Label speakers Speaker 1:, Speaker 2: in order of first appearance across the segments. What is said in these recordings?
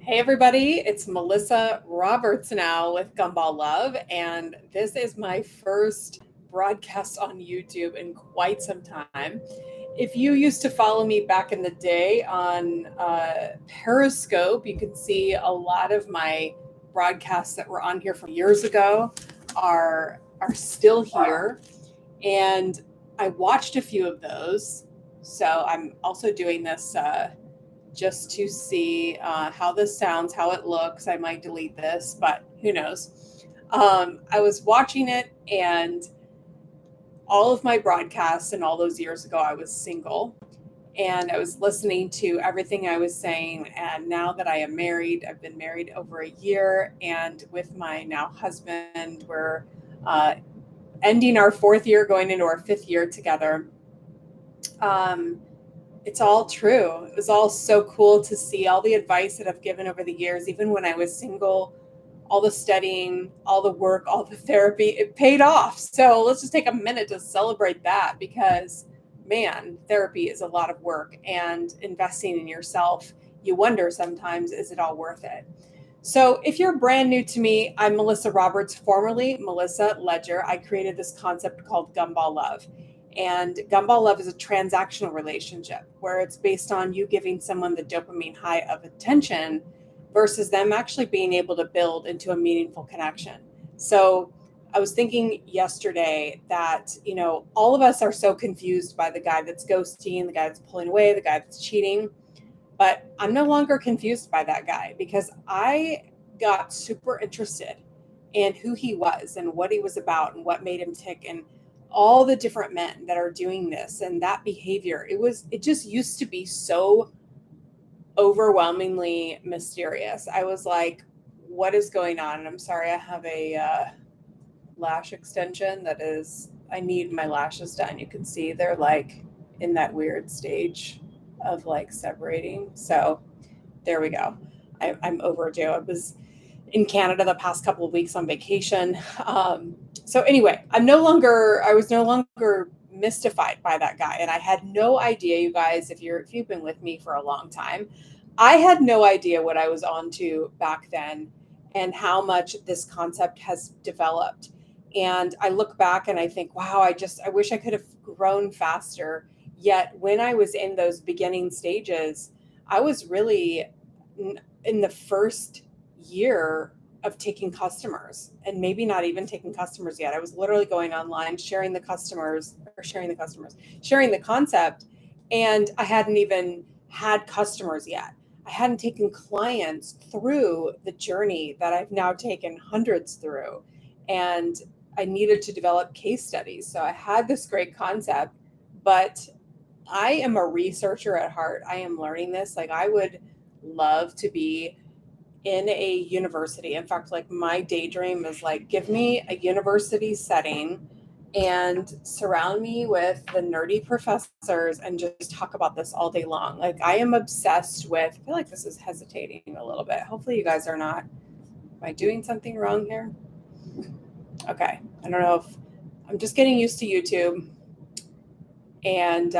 Speaker 1: Hey everybody, it's Melissa Roberts now with Gumball Love, and this is my first broadcast on YouTube in quite some time. If you used to follow me back in the day on Periscope, you could see a lot of my broadcasts that were on here from years ago are still here, and I watched a few of those. So I'm also doing this. Just to see how this sounds, how it looks. I might delete this, but who knows? I was watching it, and all of my broadcasts, and all those years ago, I was single. And I was listening to everything I was saying. And now that I am married, I've been married over a year. And with my now husband, we're uh, ending our fourth year, going into our fifth year together. Um, It's all true. It was all so cool to see all the advice that I've given over the years, even when I was single, all the studying, all the work, all the therapy, it paid off. So let's just take a minute to celebrate that because, man, therapy is a lot of work and investing in yourself. You wonder sometimes, is it all worth it? So, if you're brand new to me, I'm Melissa Roberts, formerly Melissa Ledger. I created this concept called Gumball Love. And Gumball Love is a transactional relationship where it's based on you giving someone the dopamine high of attention versus them actually being able to build into a meaningful connection. So, I was thinking yesterday that, all of us are so confused by the guy that's ghosting, the guy that's pulling away, the guy that's cheating. But I'm no longer confused by that guy because I got super interested in who he was and what he was about and what made him tick and all the different men that are doing this and that behavior. It just used to be so overwhelmingly mysterious. I was like, what is going on? And I'm sorry, I have a lash extension that is, I need my lashes done. You can see they're like in that weird stage of like separating. So there we go. I'm overdue. I was in Canada the past couple of weeks on vacation. So anyway, I was no longer mystified by that guy. And I had no idea, you guys, if you've been with me for a long time, I had no idea what I was on to back then and how much this concept has developed. And I look back and I think, wow, I wish I could have grown faster. Yet when I was in those beginning stages, I was really in the first year of taking customers and maybe not even taking customers yet. I was literally going online, sharing the concept. And I hadn't even had customers yet. I hadn't taken clients through the journey that I've now taken hundreds through. And I needed to develop case studies. So I had this great concept, but I am a researcher at heart. I am learning this. Like, I would love to be in a university. In fact, like, my daydream is like, give me a university setting and surround me with the nerdy professors and just talk about this all day long. Like, I am obsessed with, I feel like this is hesitating a little bit. Hopefully you guys are not. Am I doing something wrong here? Okay. I don't know if I'm just getting used to YouTube. And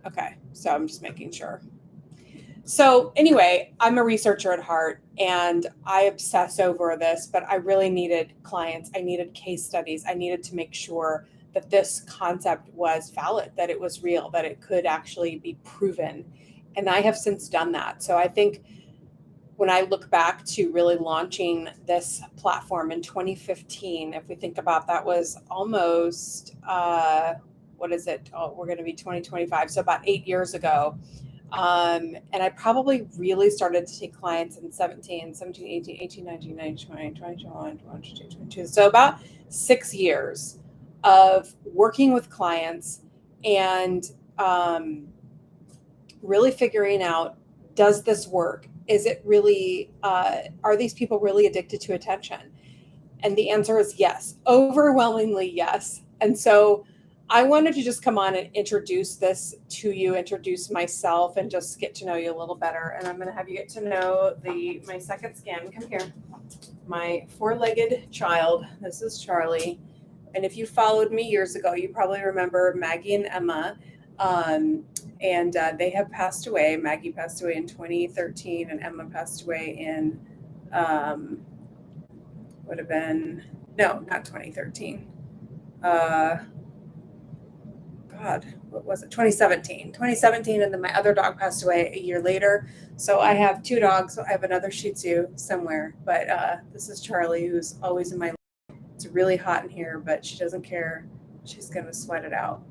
Speaker 1: okay, so I'm just making sure. So anyway, I'm a researcher at heart and I obsess over this, but I really needed clients. I needed case studies. I needed to make sure that this concept was valid, that it was real, that it could actually be proven. And I have since done that. So I think when I look back to really launching this platform in 2015, if we think about that was almost, what is it? Oh, we're going to be 2025. So about 8 years ago. And I probably really started to take clients in 18, 19, 20, 21, 22, 22. So about 6 years of working with clients and really figuring out, does this work? Is it really, are these people really addicted to attention? And the answer is yes, overwhelmingly yes. And so I wanted to just come on and introduce this to you, introduce myself, and just get to know you a little better. And I'm going to have you get to know my second skin. Come here. My four-legged child. This is Charlie. And if you followed me years ago, you probably remember Maggie and Emma. and they have passed away. Maggie passed away in 2013, and Emma passed away in would have been no, not 2013. God, what was it? 2017. 2017, and then my other dog passed away a year later. So I have two dogs. So I have another Shih Tzu somewhere, but this is Charlie, who's always in my life. It's really hot in here, but she doesn't care. She's going to sweat it out.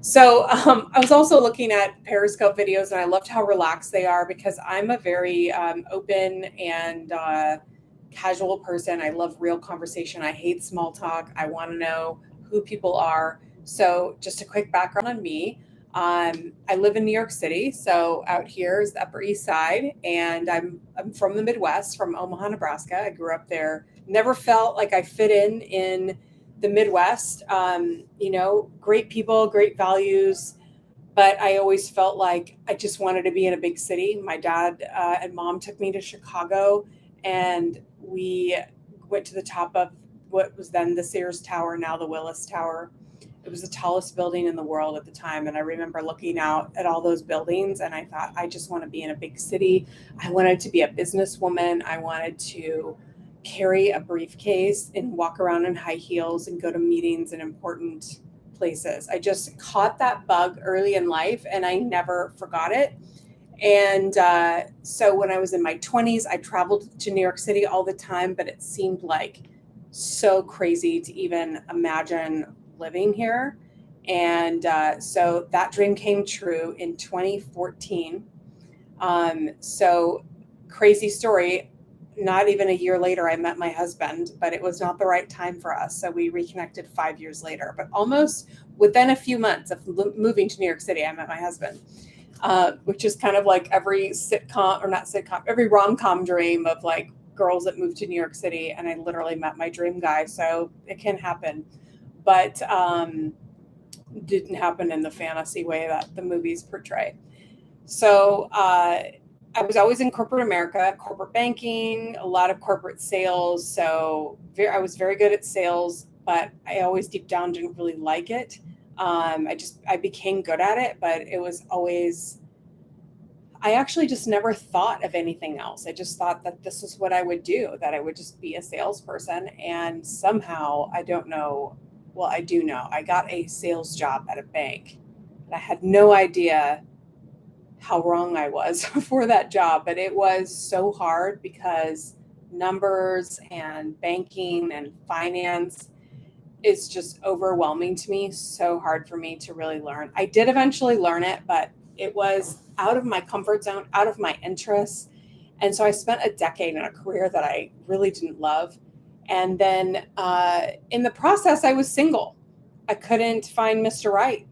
Speaker 1: So I was also looking at Periscope videos, and I loved how relaxed they are because I'm a very open and casual person. I love real conversation. I hate small talk. I want to know who people are. So just a quick background on me. I live in New York City, so out here is the Upper East Side, and I'm from the Midwest, from Omaha, Nebraska. I grew up there. Never felt like I fit in the Midwest. Great people, great values, but I always felt like I just wanted to be in a big city. My dad and mom took me to Chicago, and we went to the top of what was then the Sears Tower, now the Willis Tower. It was the tallest building in the world at the time. And I remember looking out at all those buildings, and I thought, I just want to be in a big city. I wanted to be a businesswoman. I wanted to carry a briefcase and walk around in high heels and go to meetings in important places. I just caught that bug early in life, and I never forgot it. And so when I was in my 20s, I traveled to New York City all the time, but it seemed like so crazy to even imagine living here. And so that dream came true in 2014. So crazy story. Not even a year later, I met my husband, but it was not the right time for us. So we reconnected 5 years later, but almost within a few months of moving to New York City, I met my husband, which is kind of like every sitcom, or not sitcom, every rom-com dream of like girls that move to New York City. And I literally met my dream guy. So it can happen, but didn't happen in the fantasy way that the movies portray. So I was always in corporate America, corporate banking, a lot of corporate sales. So I was very good at sales, but I always deep down didn't really like it. I became good at it, but it was always, I actually just never thought of anything else. I just thought that this is what I would do, that I would just be a salesperson. And somehow, I don't know, well, I do know, I got a sales job at a bank. And I had no idea how wrong I was for that job, but it was so hard because numbers and banking and finance is just overwhelming to me. So hard for me to really learn. I did eventually learn it, but it was out of my comfort zone, out of my interests. And so I spent a decade in a career that I really didn't love. And then in the process, I was single. I couldn't find Mr. Right.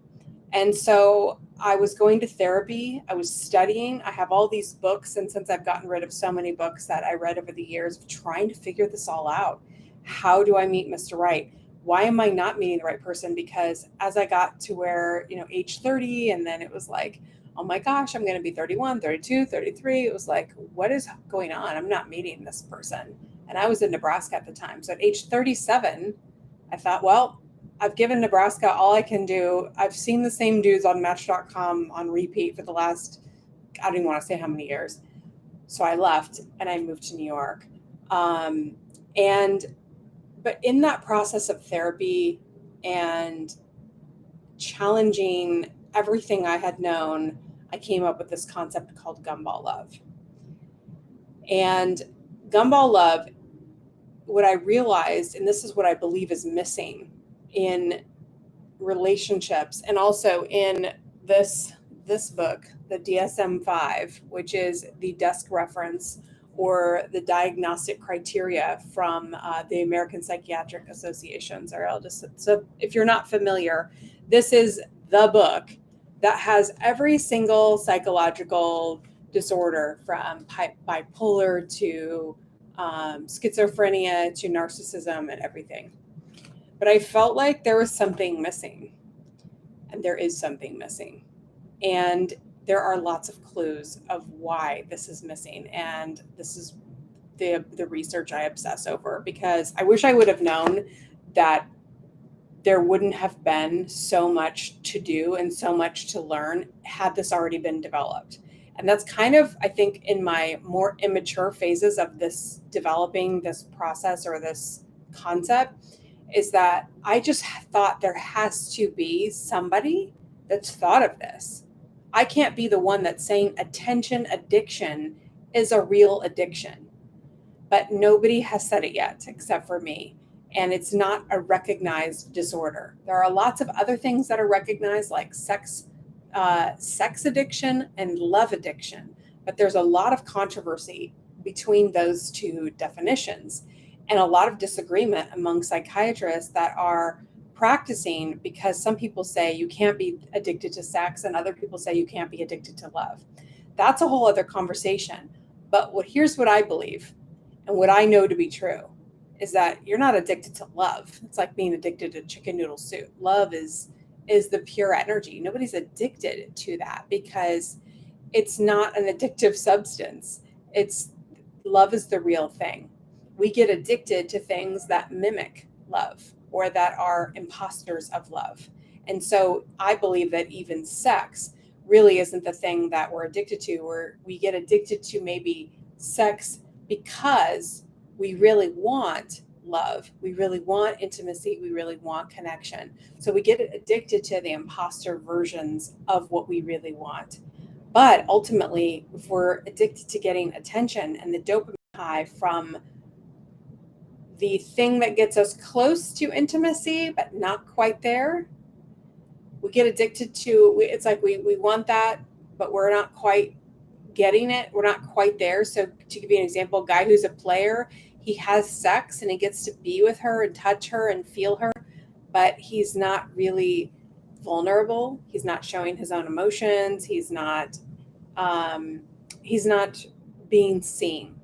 Speaker 1: And so I was going to therapy. I was studying. I have all these books. And since I've gotten rid of so many books that I read over the years, trying to figure this all out. How do I meet Mr. Right? Why am I not meeting the right person? Because as I got to where, age 30, and then it was like, oh my gosh, I'm going to be 31, 32, 33. It was like, what is going on? I'm not meeting this person. And I was in Nebraska at the time. So at age 37, I thought, well, I've given Nebraska all I can do. I've seen the same dudes on Match.com on repeat for the last, I don't even want to say how many years. So I left and I moved to New York. But in that process of therapy and challenging everything I had known, I came up with this concept called Gumball Love. And Gumball Love, what I realized, and this is what I believe is missing in relationships, and also in this book, the DSM-5, which is the desk reference or the diagnostic criteria from the American Psychiatric Association. So if you're not familiar, this is the book that has every single psychological disorder from bipolar to schizophrenia to narcissism and everything. But I felt like there was something missing, and there is something missing. And there are lots of clues of why this is missing. And this is the research I obsess over, because I wish I would have known that there wouldn't have been so much to do and so much to learn had this already been developed. And that's kind of, I think, in my more immature phases of this developing this process or this concept, is that I just thought there has to be somebody that's thought of this. I can't be the one that's saying attention addiction is a real addiction, but nobody has said it yet except for me. And it's not a recognized disorder. There are lots of other things that are recognized, like sex addiction and love addiction. But there's a lot of controversy between those two definitions and a lot of disagreement among psychiatrists that are practicing, because some people say you can't be addicted to sex and other people say you can't be addicted to love. That's a whole other conversation. But here's what I believe and what I know to be true is that you're not addicted to love. It's like being addicted to chicken noodle soup. Love is the pure energy. Nobody's addicted to that because it's not an addictive substance. It's love is the real thing. We get addicted to things that mimic love or that are imposters of love. And so I believe that even sex really isn't the thing that we're addicted to, or we get addicted to maybe sex because we really want love. We really want intimacy. We really want connection. So we get addicted to the imposter versions of what we really want. But ultimately, if we're addicted to getting attention and the dopamine high from the thing that gets us close to intimacy, but not quite there, we get addicted to, it's like we want that, but we're not quite getting it. We're not quite there. So to give you an example, a guy who's a player, he has sex and he gets to be with her and touch her and feel her, but he's not really vulnerable. He's not showing his own emotions. He's not being seen.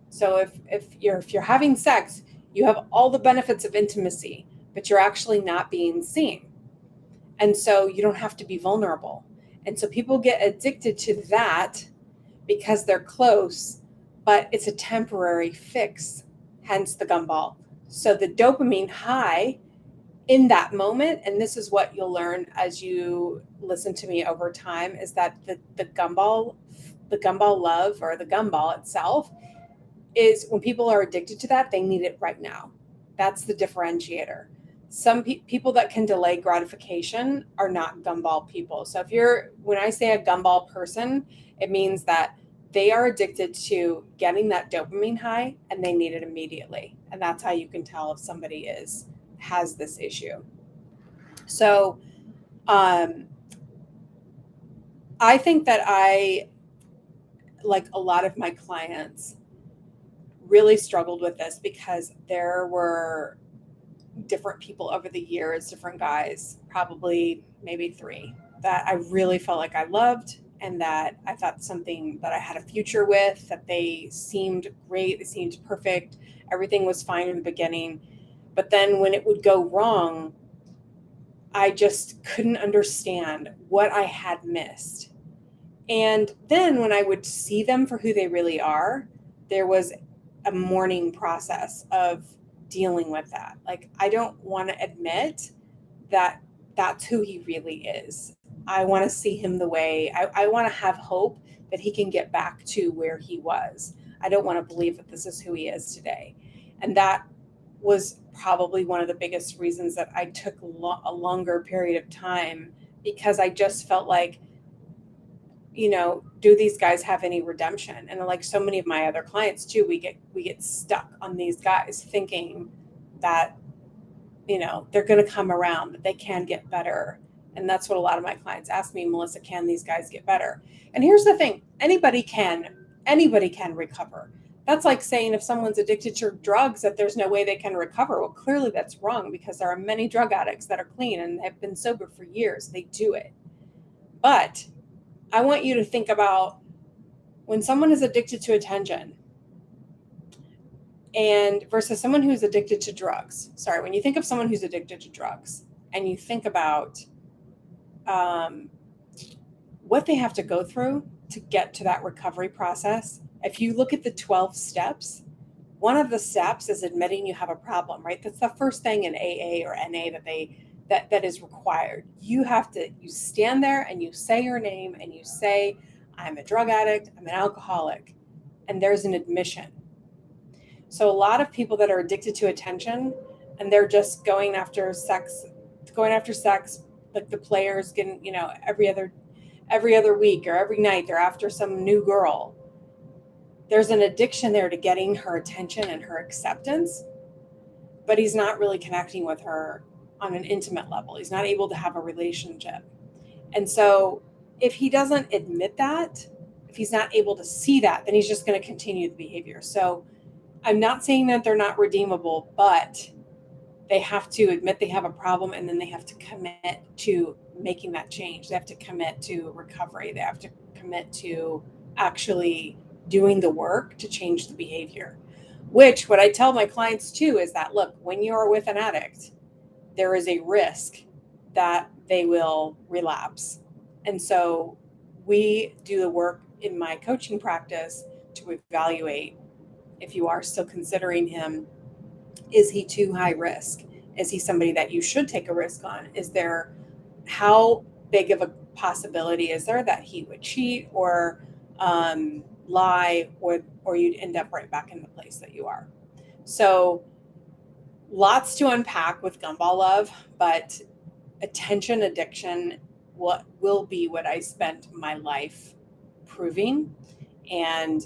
Speaker 1: So if you're having sex, you have all the benefits of intimacy, but you're actually not being seen. And so you don't have to be vulnerable. And so people get addicted to that because they're close, but it's a temporary fix, hence the gumball. So the dopamine high in that moment, and this is what you'll learn as you listen to me over time, is that the gumball love, or the gumball itself, is when people are addicted to that, they need it right now. That's the differentiator. Some people that can delay gratification are not gumball people. So when I say a gumball person, it means that they are addicted to getting that dopamine high and they need it immediately. And that's how you can tell if somebody has this issue. So I think that like a lot of my clients, really struggled with this because there were different people over the years, different guys, probably maybe 3, that I really felt like I loved and that I thought something that I had a future with, that they seemed great, they seemed perfect, everything was fine in the beginning. But then when it would go wrong, I just couldn't understand what I had missed. And then when I would see them for who they really are, there was a mourning process of dealing with that. Like, I don't want to admit that that's who he really is. I want to see him the way I want to have hope that he can get back to where he was. I don't want to believe that this is who he is today. And that was probably one of the biggest reasons that I took a longer period of time, because I just felt like, do these guys have any redemption? And like so many of my other clients too, we get stuck on these guys thinking that, they're going to come around, that they can get better. And that's what a lot of my clients ask me, Melissa, can these guys get better? And here's the thing, anybody can recover. That's like saying if someone's addicted to drugs, that there's no way they can recover. Well, clearly that's wrong, because there are many drug addicts that are clean and have been sober for years. They do it. But I want you to think about when someone is addicted to attention and versus someone who's addicted to drugs. Sorry, when you think of someone who's addicted to drugs and you think about what they have to go through to get to that recovery process, if you look at the 12 steps, one of the steps is admitting you have a problem, right? That's the first thing in AA or NA that they that is required. You stand there and you say your name and you say, I'm a drug addict, I'm an alcoholic, and there's an admission. So a lot of people that are addicted to attention and they're just going after sex, like the players getting, every other week or every night they're after some new girl. There's an addiction there to getting her attention and her acceptance, but he's not really connecting with her on an intimate level. He's not able to have a relationship. And so if he doesn't admit that, if he's not able to see that, then he's just going to continue the behavior. So I'm not saying that they're not redeemable, but they have to admit they have a problem, and then they have to commit to making that change. They have to commit to recovery. They have to commit to actually doing the work to change the behavior. Which, what I tell my clients too, is that, look, when you are with an addict, there is a risk that they will relapse. And so we do the work in my coaching practice to evaluate if you are still considering him. Is he too high risk? Is he somebody that you should take a risk on? How big of a possibility is there that he would cheat or lie, or you'd end up right back in the place that you are? So lots to unpack with Gumball Love, but attention addiction will be what I spent my life proving. And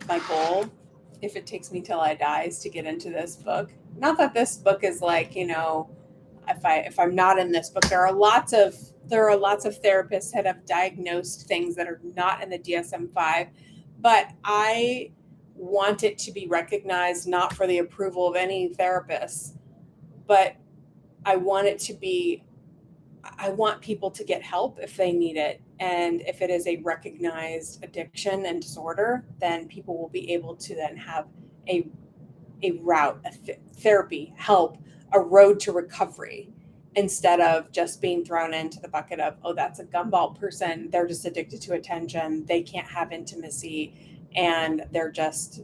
Speaker 1: my goal, if it takes me till I die, is to get into this book. Not that this book is like, if I'm not in this book, there are lots of therapists that have diagnosed things that are not in the DSM-5, but I want it to be recognized, not for the approval of any therapist, but I want people to get help if they need it. And if it is a recognized addiction and disorder, then people will be able to then have a route, therapy, help, a road to recovery, instead of just being thrown into the bucket of, oh, that's a gumball person. They're just addicted to attention. They can't have intimacy. And they're just,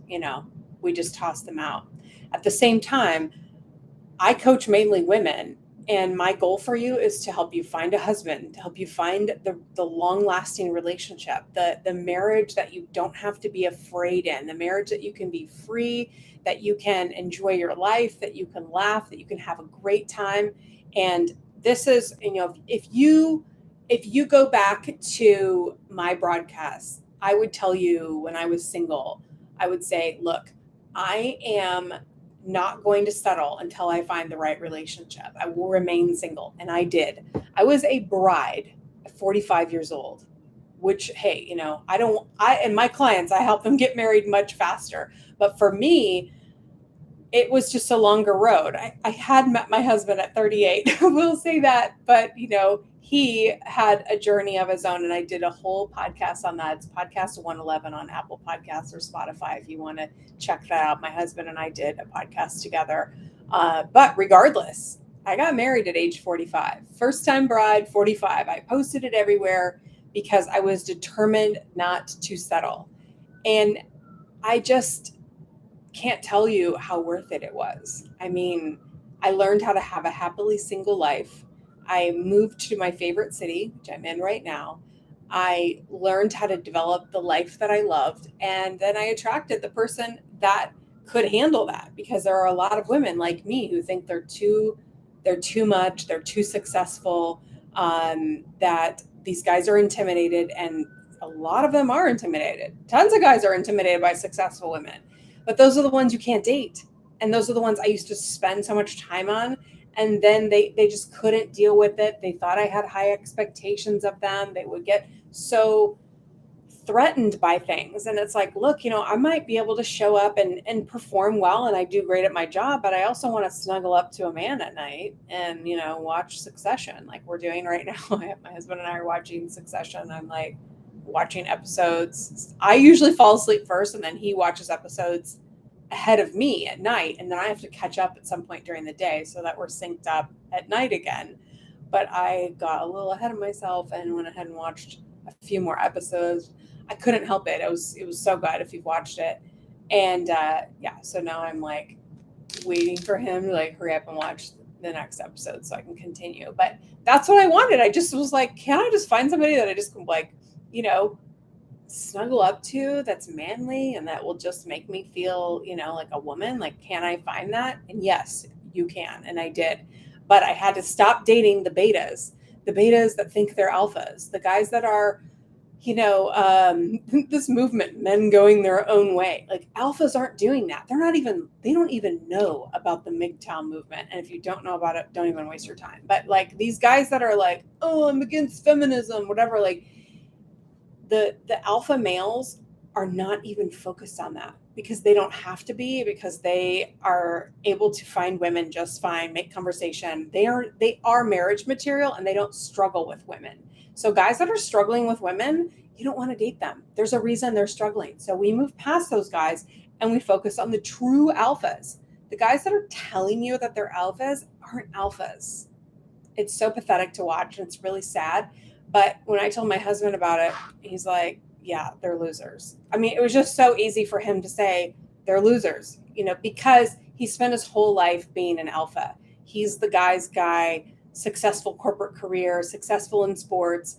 Speaker 1: we just toss them out. At the same time, I coach mainly women. And my goal for you is to help you find a husband, to help you find the long-lasting relationship, the marriage that you don't have to be afraid in, the marriage that you can be free, that you can enjoy your life, that you can laugh, that you can have a great time. And this is, if you go back to my broadcasts, I would tell you when I was single, I would say, look, I am not going to settle until I find the right relationship. I will remain single. And I did. I was a bride at 45 years old, which, hey, and my clients, I help them get married much faster. But for me, it was just a longer road. I had met my husband at 38. We'll say that. But, he had a journey of his own. And I did a whole podcast on that. It's podcast 111 on Apple Podcasts or Spotify if you want to check that out. My husband and I did a podcast together. But regardless, I got married at age 45. First time bride, 45. I posted it everywhere because I was determined not to settle. And I just can't tell you how worth it was. I mean, I learned how to have a happily single life. I moved to my favorite city, which I'm in right now. I learned how to develop the life that I loved. And then I attracted the person that could handle that, because there are a lot of women like me who think they're too much, they're too successful, that these guys are intimidated. And a lot of them are intimidated. Tons of guys are intimidated by successful women. But those are the ones you can't date. And those are the ones I used to spend so much time on. And then they just couldn't deal with it. They thought I had high expectations of them. They would get so threatened by things. And it's like, look, I might be able to show up and perform well, and I do great at my job, but I also want to snuggle up to a man at night and, watch Succession like we're doing right now. My husband and I are watching Succession. I'm like watching episodes. I usually fall asleep first, and then he watches episodes ahead of me at night, and then I have to catch up at some point during the day so that we're synced up at night again. But I got a little ahead of myself and went ahead and watched a few more episodes. I couldn't help it. It was so good if you've watched it. And so now I'm like waiting for him to like hurry up and watch the next episode so I can continue. But that's what I wanted. I just was like, can I just find somebody that I just can like, you know, snuggle up to, that's manly and that will just make me feel, you know, like a woman? Like, can I find that? And yes, you can. And I did. But I had to stop dating the betas that think they're alphas, the guys that are, you know, this movement, men going their own way. Like, alphas aren't doing that. They don't even know about the MGTOW movement. And if you don't know about it, don't even waste your time. But like these guys that are like, oh, I'm against feminism, whatever, like the alpha males are not even focused on that because they don't have to be, because they are able to find women just fine, make conversation. They are marriage material and they don't struggle with women. So guys that are struggling with women, you don't want to date them. There's a reason they're struggling. So we move past those guys and we focus on the true alphas. The guys that are telling you that they're alphas aren't alphas. It's so pathetic to watch and it's really sad. But when I told my husband about it, he's like, yeah, they're losers. I mean, it was just so easy for him to say they're losers, you know, because he spent his whole life being an alpha. He's the guy's guy, successful corporate career, successful in sports,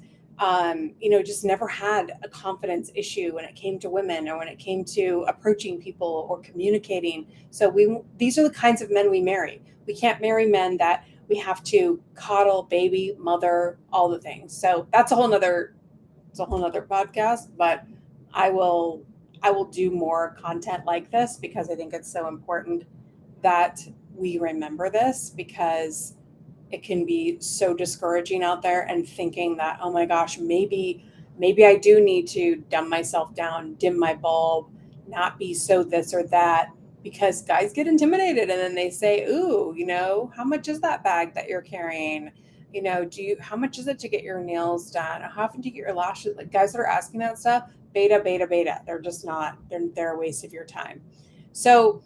Speaker 1: you know, just never had a confidence issue when it came to women or when it came to approaching people or communicating. So these are the kinds of men we marry. We can't marry men that we have to coddle, baby, mother, all the things. So that's a whole nother podcast, but I will do more content like this because I think it's so important that we remember this, because it can be so discouraging out there and thinking that, oh my gosh, maybe I do need to dumb myself down, dim my bulb, not be so this or that, because guys get intimidated and then they say, ooh, you know, how much is that bag that you're carrying? You know, how much is it to get your nails done? How often do you get your lashes? Like, guys that are asking that stuff, beta. They're just not, they're a waste of your time. So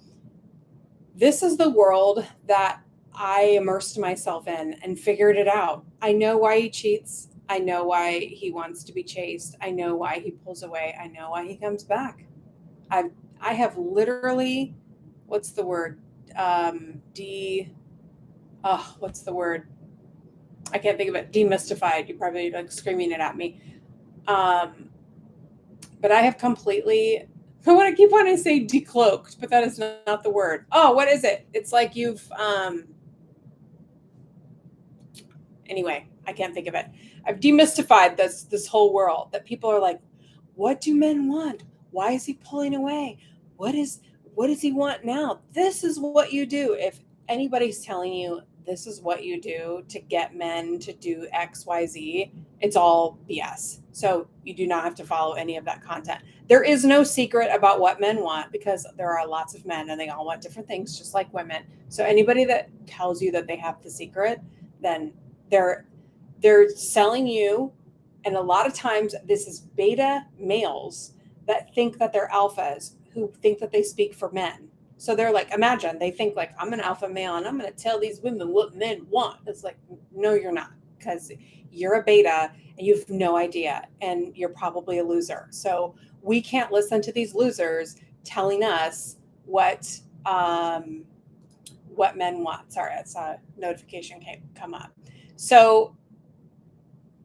Speaker 1: this is the world that I immersed myself in and figured it out. I know why he cheats. I know why he wants to be chased. I know why he pulls away. I know why he comes back. I have literally, what's the word? What's the word? I can't think of it. Demystified. You're probably like screaming it at me. But I have completely, I want to keep wanting to say decloaked, but that is not the word. Oh, what is it? It's like you've, anyway, I can't think of it. I've demystified this whole world that people are like, what do men want? Why is he pulling away? What does he want now? This is what you do. If anybody's telling you this is what you do to get men to do X, Y, Z, it's all BS. So you do not have to follow any of that content. There is no secret about what men want, because there are lots of men and they all want different things, just like women. So anybody that tells you that they have the secret, then they're selling you. And a lot of times this is beta males that think that they're alphas, who think that they speak for men. So they're like, imagine they think like, I'm an alpha male and I'm going to tell these women what men want. It's like, no, you're not, because you're a beta and you have no idea and you're probably a loser. So we can't listen to these losers telling us what men want. Sorry, I saw a notification come up. So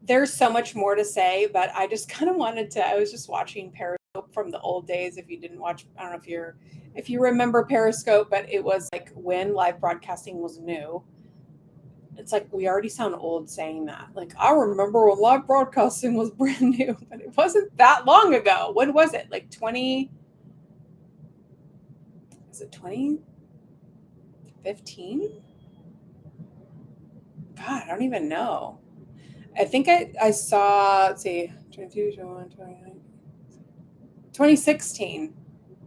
Speaker 1: there's so much more to say, but I just kind of I was just watching Periscope from the old days. If you didn't watch, I don't know if you remember Periscope, but it was like when live broadcasting was new. It's like, we already sound old saying that. Like, I remember when live broadcasting was brand new, but it wasn't that long ago. When was it? Like 2015? God, I don't even know. I think I saw, let's see, 2016,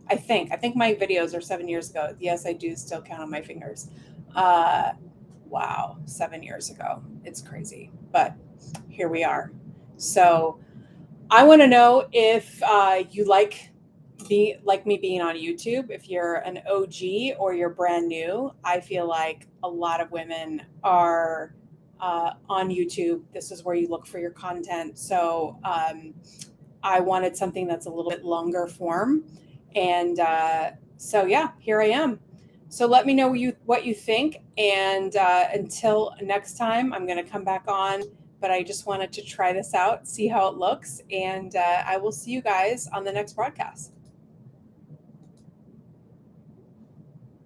Speaker 1: I think my videos are 7 years ago. Yes, I do still count on my fingers. Wow, 7 years ago. It's crazy, but here we are. So I want to know if you like me being on YouTube, if you're an OG or you're brand new. I feel like a lot of women are on YouTube. This is where you look for your content. So I wanted something that's a little bit longer form. And so, yeah, here I am. So let me know what you think. And until next time, I'm going to come back on. But I just wanted to try this out, see how it looks. And I will see you guys on the next broadcast.